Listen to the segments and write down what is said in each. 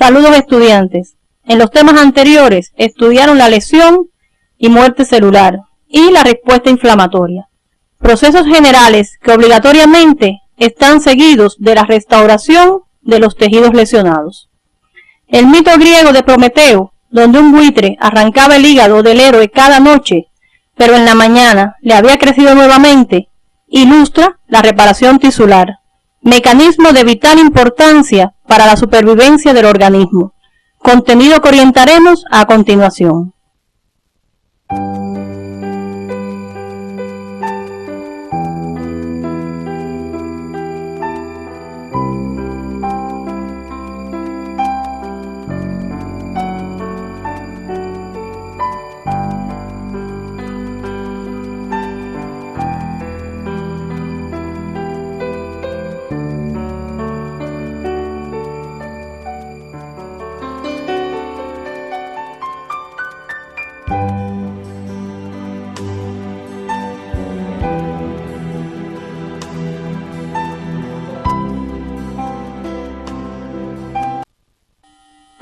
Saludos estudiantes. En los temas anteriores estudiaron la lesión y muerte celular y la respuesta inflamatoria. Procesos generales que obligatoriamente están seguidos de la restauración de los tejidos lesionados. El mito griego de Prometeo, donde un buitre arrancaba el hígado del héroe cada noche, pero en la mañana le había crecido nuevamente, ilustra la reparación tisular, mecanismo de vital importancia para la supervivencia del organismo, contenido que orientaremos a continuación.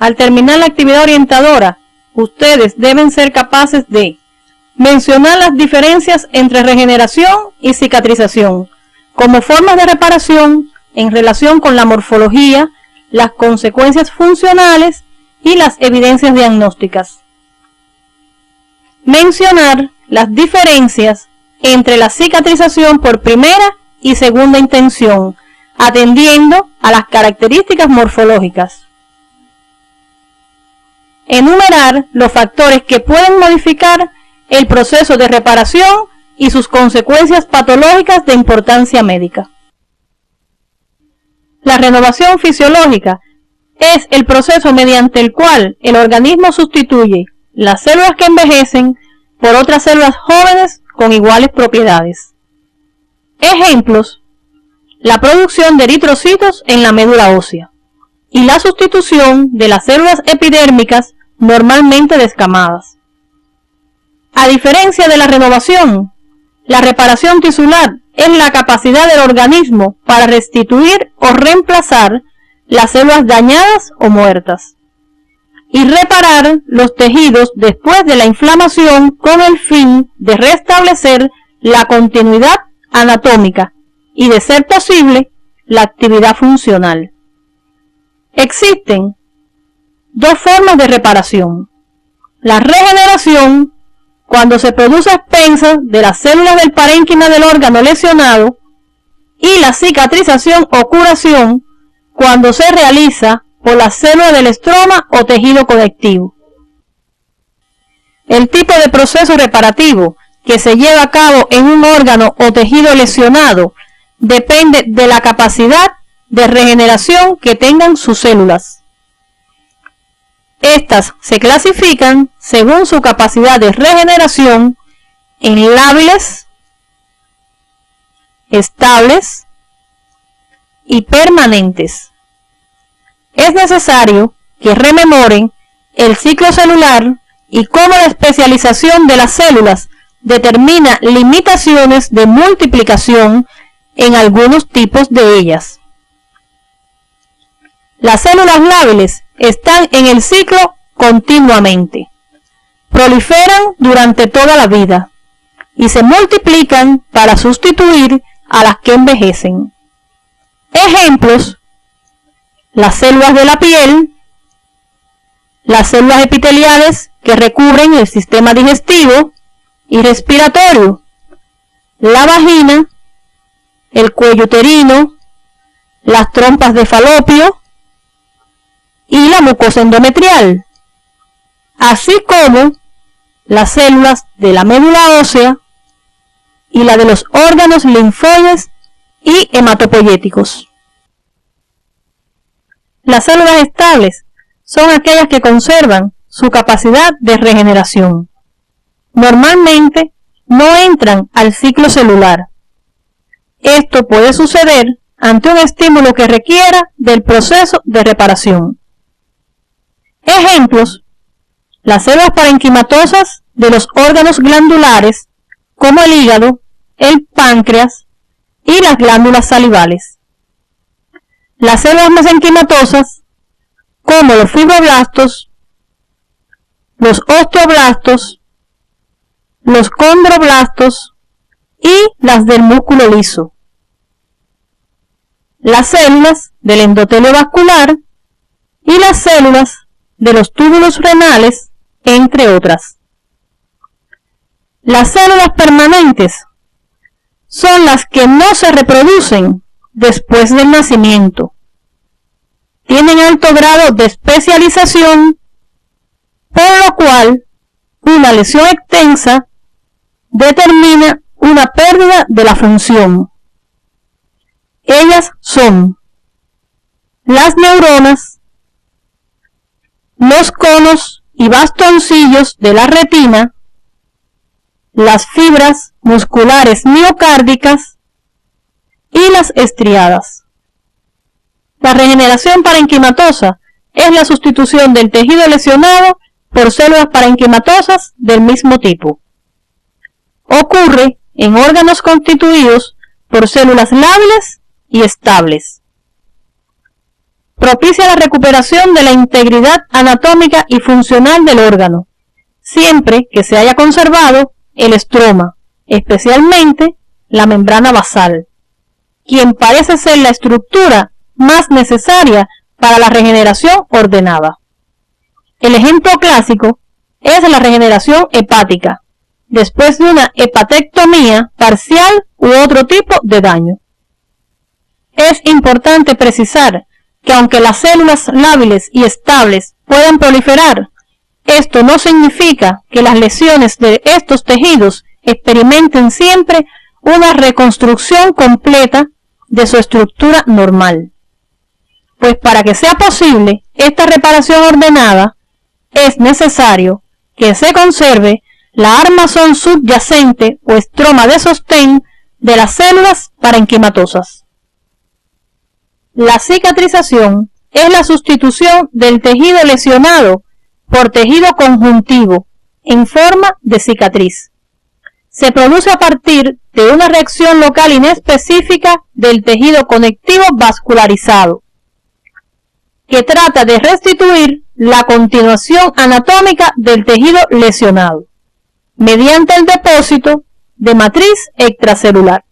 Al terminar la actividad orientadora, ustedes deben ser capaces de mencionar las diferencias entre regeneración y cicatrización, como formas de reparación en relación con la morfología, las consecuencias funcionales y las evidencias diagnósticas. Mencionar las diferencias entre la cicatrización por primera y segunda intención, atendiendo a las características morfológicas. Enumerar los factores que pueden modificar el proceso de reparación y sus consecuencias patológicas de importancia médica. La renovación fisiológica es el proceso mediante el cual el organismo sustituye las células que envejecen por otras células jóvenes con iguales propiedades. Ejemplos: la producción de eritrocitos en la médula ósea y la sustitución de las células epidérmicas normalmente descamadas. A diferencia de la renovación, la reparación tisular es la capacidad del organismo para restituir o reemplazar las células dañadas o muertas y reparar los tejidos después de la inflamación con el fin de restablecer la continuidad anatómica y, de ser posible, la actividad funcional. Existen dos formas de reparación: la regeneración, cuando se produce a expensas de las células del parénquima del órgano lesionado, y la cicatrización o curación, cuando se realiza por las células del estroma o tejido conectivo. El tipo de proceso reparativo que se lleva a cabo en un órgano o tejido lesionado depende de la capacidad de regeneración que tengan sus células. Estas se clasifican según su capacidad de regeneración en lábiles, estables y permanentes. Es necesario que rememoren el ciclo celular y cómo la especialización de las células determina limitaciones de multiplicación en algunos tipos de ellas. Las células lábiles están en el ciclo continuamente, proliferan durante toda la vida y se multiplican para sustituir a las que envejecen. Ejemplos: las células de la piel, las células epiteliales que recubren el sistema digestivo y respiratorio, la vagina, el cuello uterino, las trompas de falopio y la mucosa endometrial, así como las células de la médula ósea y la de los órganos linfoides y hematopoyéticos. Las células estables son aquellas que conservan su capacidad de regeneración. Normalmente no entran al ciclo celular. Esto puede suceder ante un estímulo que requiera del proceso de reparación. Ejemplos: las células parenquimatosas de los órganos glandulares, como el hígado, el páncreas y las glándulas salivales. Las células mesenquimatosas, como los fibroblastos, los osteoblastos, los condroblastos y las del músculo liso, las células del endotelio vascular y las células de los túbulos renales, entre otras. Las células permanentes son las que no se reproducen después del nacimiento. Tienen alto grado de especialización, por lo cual una lesión extensa determina una pérdida de la función. Ellas son las neuronas, los conos y bastoncillos de la retina, las fibras musculares miocárdicas y las estriadas. La regeneración parenquimatosa es la sustitución del tejido lesionado por células parenquimatosas del mismo tipo. Ocurre en órganos constituidos por células lábiles y estables. Propicia la recuperación de la integridad anatómica y funcional del órgano, siempre que se haya conservado el estroma, especialmente la membrana basal, quien parece ser la estructura más necesaria para la regeneración ordenada. El ejemplo clásico es la regeneración hepática, después de una hepatectomía parcial u otro tipo de daño. Es importante precisar que aunque las células lábiles y estables puedan proliferar, esto no significa que las lesiones de estos tejidos experimenten siempre una reconstrucción completa de su estructura normal. Pues para que sea posible esta reparación ordenada, es necesario que se conserve la armazón subyacente o estroma de sostén de las células parenquimatosas. La cicatrización es la sustitución del tejido lesionado por tejido conjuntivo en forma de cicatriz. Se produce a partir de una reacción local inespecífica del tejido conectivo vascularizado, que trata de restituir la continuación anatómica del tejido lesionado, mediante el depósito de matriz extracelular.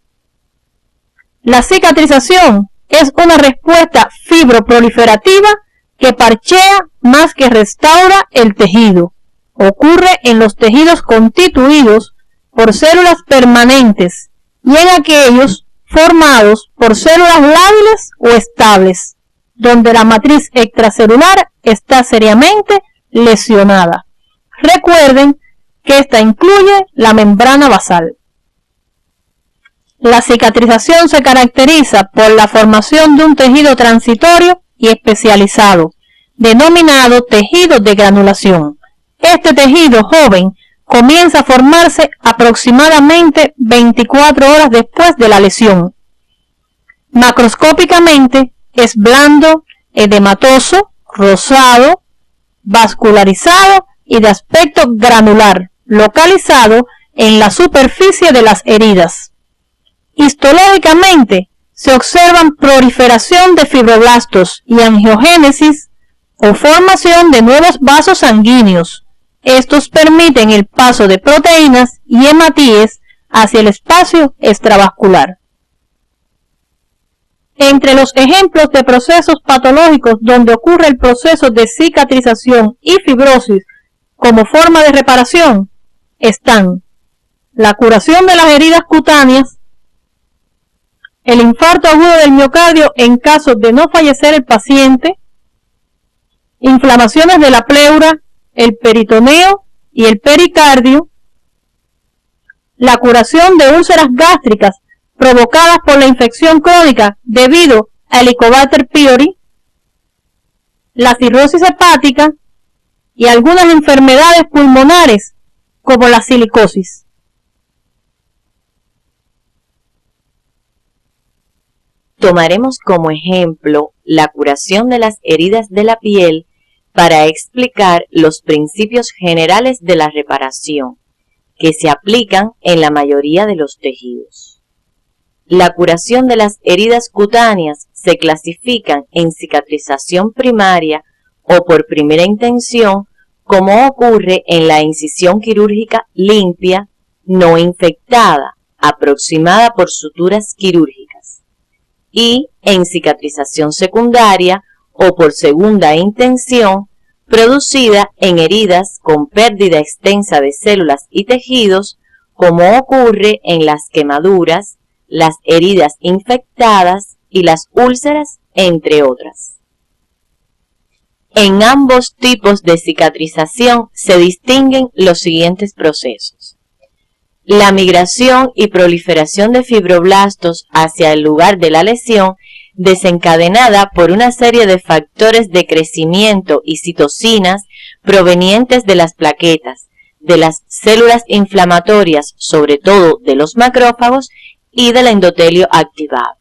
La cicatrización es una respuesta fibroproliferativa que parchea más que restaura el tejido. Ocurre en los tejidos constituidos por células permanentes y en aquellos formados por células lábiles o estables, donde la matriz extracelular está seriamente lesionada. Recuerden que esta incluye la membrana basal. La cicatrización se caracteriza por la formación de un tejido transitorio y especializado, denominado tejido de granulación. Este tejido joven comienza a formarse aproximadamente 24 horas después de la lesión. Macroscópicamente es blando, edematoso, rosado, vascularizado y de aspecto granular, localizado en la superficie de las heridas. Histológicamente se observan proliferación de fibroblastos y angiogénesis o formación de nuevos vasos sanguíneos. Estos permiten el paso de proteínas y hematíes hacia el espacio extravascular. Entre los ejemplos de procesos patológicos donde ocurre el proceso de cicatrización y fibrosis como forma de reparación están la curación de las heridas cutáneas, el infarto agudo del miocardio en caso de no fallecer el paciente, inflamaciones de la pleura, el peritoneo y el pericardio, la curación de úlceras gástricas provocadas por la infección crónica debido a Helicobacter pylori, la cirrosis hepática y algunas enfermedades pulmonares como la silicosis. Tomaremos como ejemplo la curación de las heridas de la piel para explicar los principios generales de la reparación que se aplican en la mayoría de los tejidos. La curación de las heridas cutáneas se clasifican en cicatrización primaria o por primera intención, como ocurre en la incisión quirúrgica limpia, no infectada, aproximada por suturas quirúrgicas, y en cicatrización secundaria o por segunda intención, producida en heridas con pérdida extensa de células y tejidos, como ocurre en las quemaduras, las heridas infectadas y las úlceras, entre otras. En ambos tipos de cicatrización se distinguen los siguientes procesos: la migración y proliferación de fibroblastos hacia el lugar de la lesión, desencadenada por una serie de factores de crecimiento y citocinas provenientes de las plaquetas, de las células inflamatorias, sobre todo de los macrófagos, y del endotelio activado.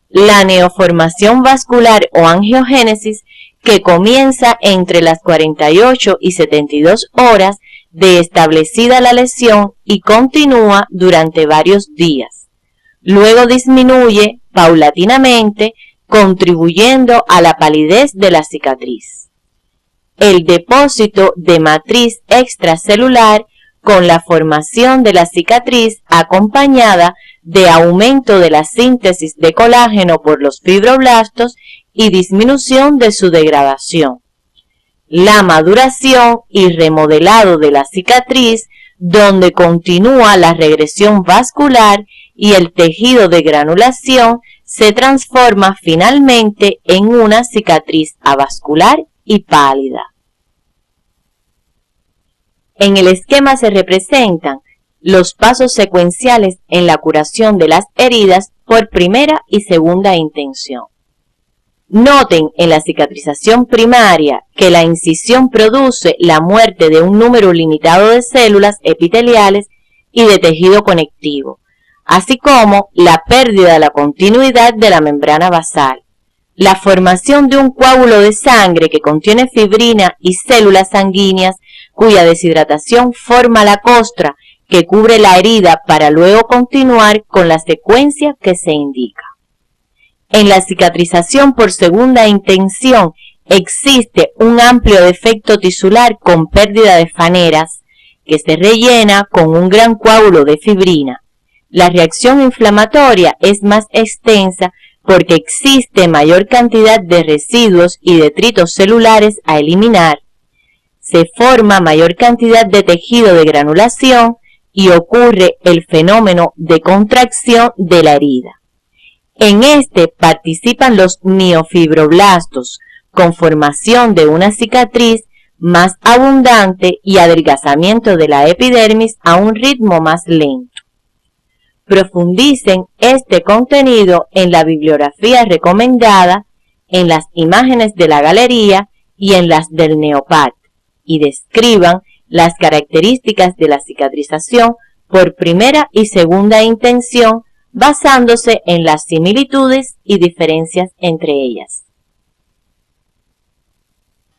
La neoformación vascular o angiogénesis, que comienza entre las 48 y 72 horas de establecida la lesión y continúa durante varios días. Luego disminuye paulatinamente, contribuyendo a la palidez de la cicatriz. El depósito de matriz extracelular, con la formación de la cicatriz acompañada de aumento de la síntesis de colágeno por los fibroblastos y disminución de su degradación. La maduración y remodelado de la cicatriz, donde continúa la regresión vascular y el tejido de granulación se transforma finalmente en una cicatriz avascular y pálida. En el esquema se representan los pasos secuenciales en la curación de las heridas por primera y segunda intención. Noten en la cicatrización primaria que la incisión produce la muerte de un número limitado de células epiteliales y de tejido conectivo, así como la pérdida de la continuidad de la membrana basal, la formación de un coágulo de sangre que contiene fibrina y células sanguíneas cuya deshidratación forma la costra que cubre la herida para luego continuar con la secuencia que se indica. En la cicatrización por segunda intención existe un amplio defecto tisular con pérdida de faneras que se rellena con un gran coágulo de fibrina. La reacción inflamatoria es más extensa porque existe mayor cantidad de residuos y detritos celulares a eliminar. Se forma mayor cantidad de tejido de granulación y ocurre el fenómeno de contracción de la herida. En este participan los miofibroblastos, con formación de una cicatriz más abundante y adelgazamiento de la epidermis a un ritmo más lento. Profundicen este contenido en la bibliografía recomendada, en las imágenes de la galería y en las del Neopat, y describan las características de la cicatrización por primera y segunda intención, basándose en las similitudes y diferencias entre ellas.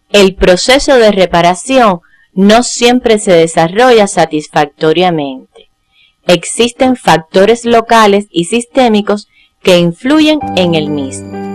El proceso de reparación no siempre se desarrolla satisfactoriamente. Existen factores locales y sistémicos que influyen en el mismo.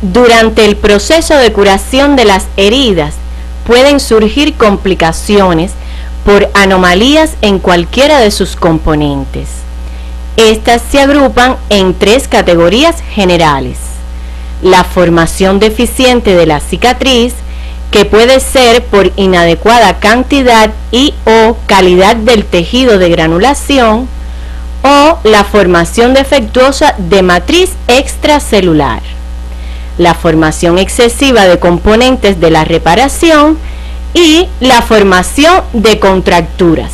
Durante el proceso de curación de las heridas pueden surgir complicaciones por anomalías en cualquiera de sus componentes. Estas se agrupan en tres categorías generales: la formación deficiente de la cicatriz, que puede ser por inadecuada cantidad y o calidad del tejido de granulación, o la formación defectuosa de matriz extracelular, la formación excesiva de componentes de la reparación y la formación de contracturas.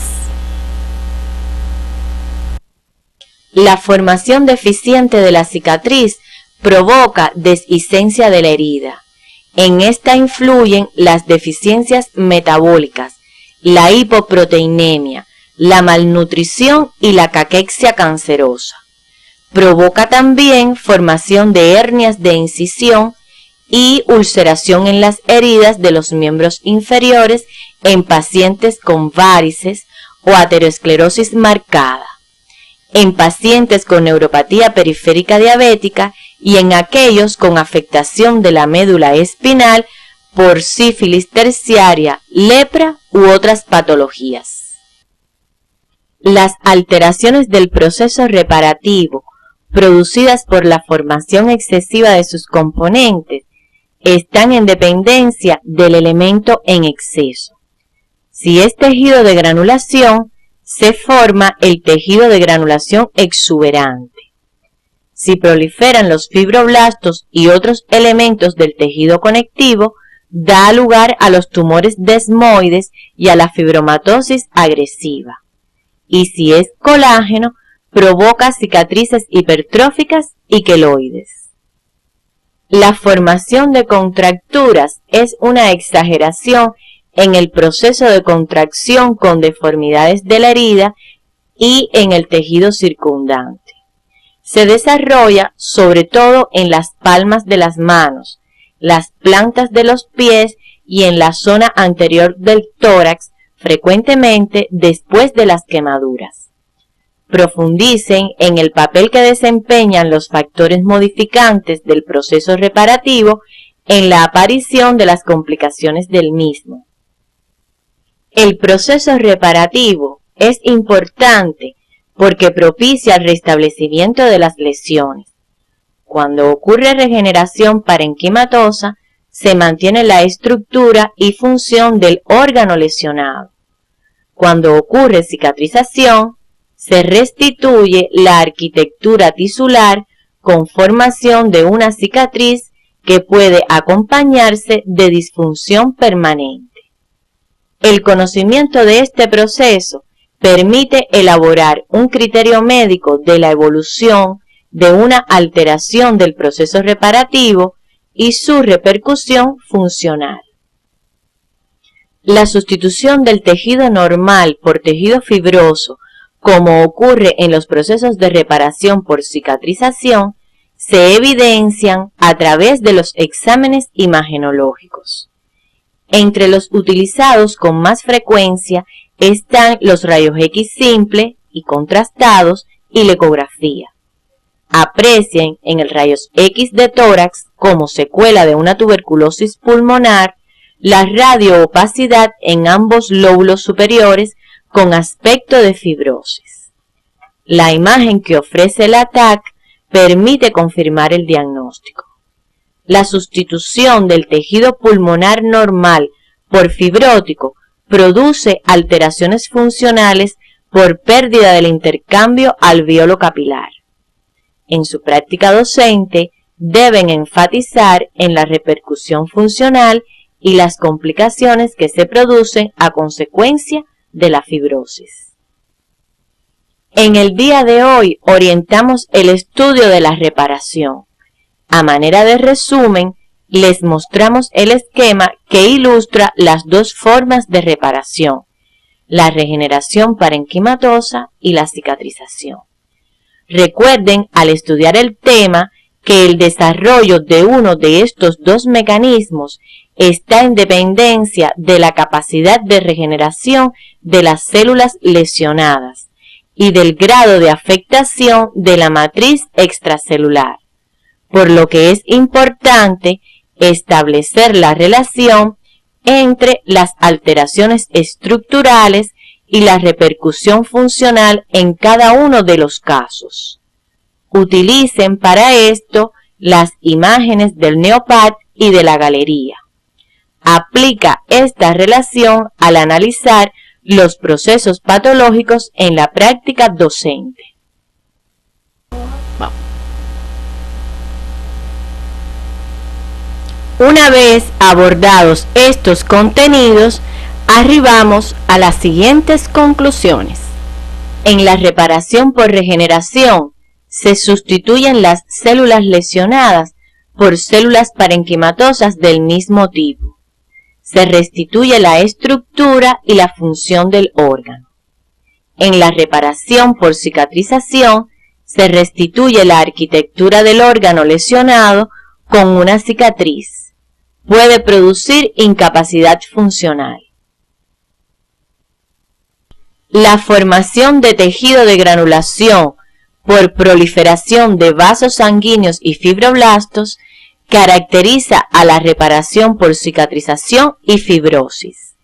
La formación deficiente de la cicatriz provoca deshicencia de la herida. En esta influyen las deficiencias metabólicas, la hipoproteinemia, la malnutrición y la caquexia cancerosa. Provoca también formación de hernias de incisión y ulceración en las heridas de los miembros inferiores en pacientes con varices o aterosclerosis marcada, en pacientes con neuropatía periférica diabética y en aquellos con afectación de la médula espinal por sífilis terciaria, lepra u otras patologías. Las alteraciones del proceso reparativo producidas por la formación excesiva de sus componentes están en dependencia del elemento en exceso. Si es tejido de granulación, se forma el tejido de granulación exuberante. Si proliferan los fibroblastos y otros elementos del tejido conectivo, da lugar a los tumores desmoides y a la fibromatosis agresiva. Y si es colágeno, provoca cicatrices hipertróficas y queloides. La formación de contracturas es una exageración en el proceso de contracción con deformidades de la herida y en el tejido circundante. Se desarrolla sobre todo en las palmas de las manos, las plantas de los pies y en la zona anterior del tórax, frecuentemente después de las quemaduras. Profundicen en el papel que desempeñan los factores modificantes del proceso reparativo en la aparición de las complicaciones del mismo. El proceso reparativo es importante porque propicia el restablecimiento de las lesiones. Cuando ocurre regeneración parenquimatosa, se mantiene la estructura y función del órgano lesionado. Cuando ocurre cicatrización, se restituye la arquitectura tisular con formación de una cicatriz que puede acompañarse de disfunción permanente. El conocimiento de este proceso permite elaborar un criterio médico de la evolución de una alteración del proceso reparativo y su repercusión funcional. La sustitución del tejido normal por tejido fibroso, como ocurre en los procesos de reparación por cicatrización, se evidencian a través de los exámenes imagenológicos. Entre los utilizados con más frecuencia están los rayos X simple y contrastados y la ecografía. Aprecien en el rayos X de tórax como secuela de una tuberculosis pulmonar la radioopacidad en ambos lóbulos superiores con aspecto de fibrosis. La imagen que ofrece la TAC permite confirmar el diagnóstico. La sustitución del tejido pulmonar normal por fibrótico produce alteraciones funcionales por pérdida del intercambio alveolo capilar. En su práctica docente, deben enfatizar en la repercusión funcional y las complicaciones que se producen a consecuencia de la fibrosis. En el día de hoy orientamos el estudio de la reparación. A manera de resumen, les mostramos el esquema que ilustra las dos formas de reparación, la regeneración parenquimatosa y la cicatrización. Recuerden al estudiar el tema que el desarrollo de uno de estos dos mecanismos está en dependencia de la capacidad de regeneración de las células lesionadas y del grado de afectación de la matriz extracelular, por lo que es importante establecer la relación entre las alteraciones estructurales y la repercusión funcional en cada uno de los casos. Utilicen para esto las imágenes del NeoPAT y de la galería. Aplica esta relación al analizar los procesos patológicos en la práctica docente. Una vez abordados estos contenidos, arribamos a las siguientes conclusiones. En la reparación por regeneración, se sustituyen las células lesionadas por células parenquimatosas del mismo tipo. Se restituye la estructura y la función del órgano. En la reparación por cicatrización, se restituye la arquitectura del órgano lesionado con una cicatriz. Puede producir incapacidad funcional. La formación de tejido de granulación por proliferación de vasos sanguíneos y fibroblastos caracteriza a la reparación por cicatrización y fibrosis.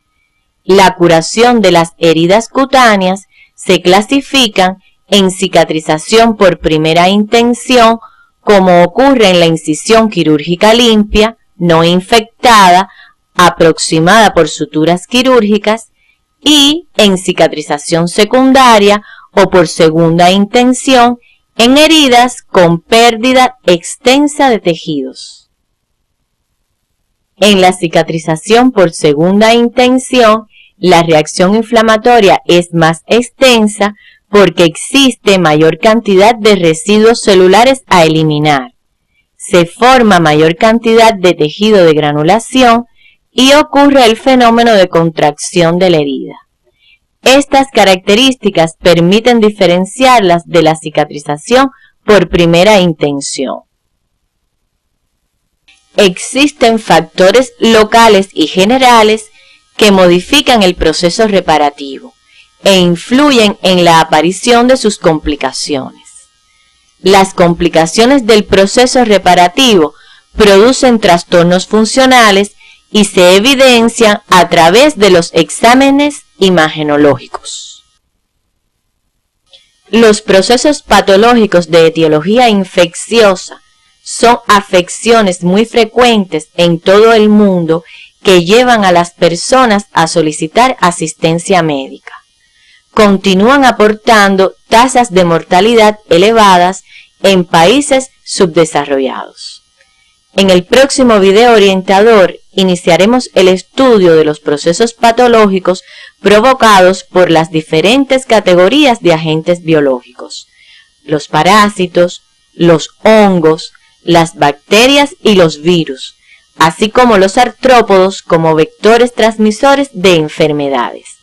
La curación de las heridas cutáneas se clasifican en cicatrización por primera intención, como ocurre en la incisión quirúrgica limpia, no infectada, aproximada por suturas quirúrgicas, y en cicatrización secundaria o por segunda intención en heridas con pérdida extensa de tejidos. En la cicatrización por segunda intención, la reacción inflamatoria es más extensa porque existe mayor cantidad de residuos celulares a eliminar. Se forma mayor cantidad de tejido de granulación y ocurre el fenómeno de contracción de la herida. Estas características permiten diferenciarlas de la cicatrización por primera intención. Existen factores locales y generales que modifican el proceso reparativo e influyen en la aparición de sus complicaciones. Las complicaciones del proceso reparativo producen trastornos funcionales y se evidencian a través de los exámenes imagenológicos. Los procesos patológicos de etiología infecciosa son afecciones muy frecuentes en todo el mundo que llevan a las personas a solicitar asistencia médica. Continúan aportando tasas de mortalidad elevadas en países subdesarrollados. En el próximo video orientador iniciaremos el estudio de los procesos patológicos provocados por las diferentes categorías de agentes biológicos, los parásitos, los hongos, las bacterias y los virus, así como los artrópodos como vectores transmisores de enfermedades.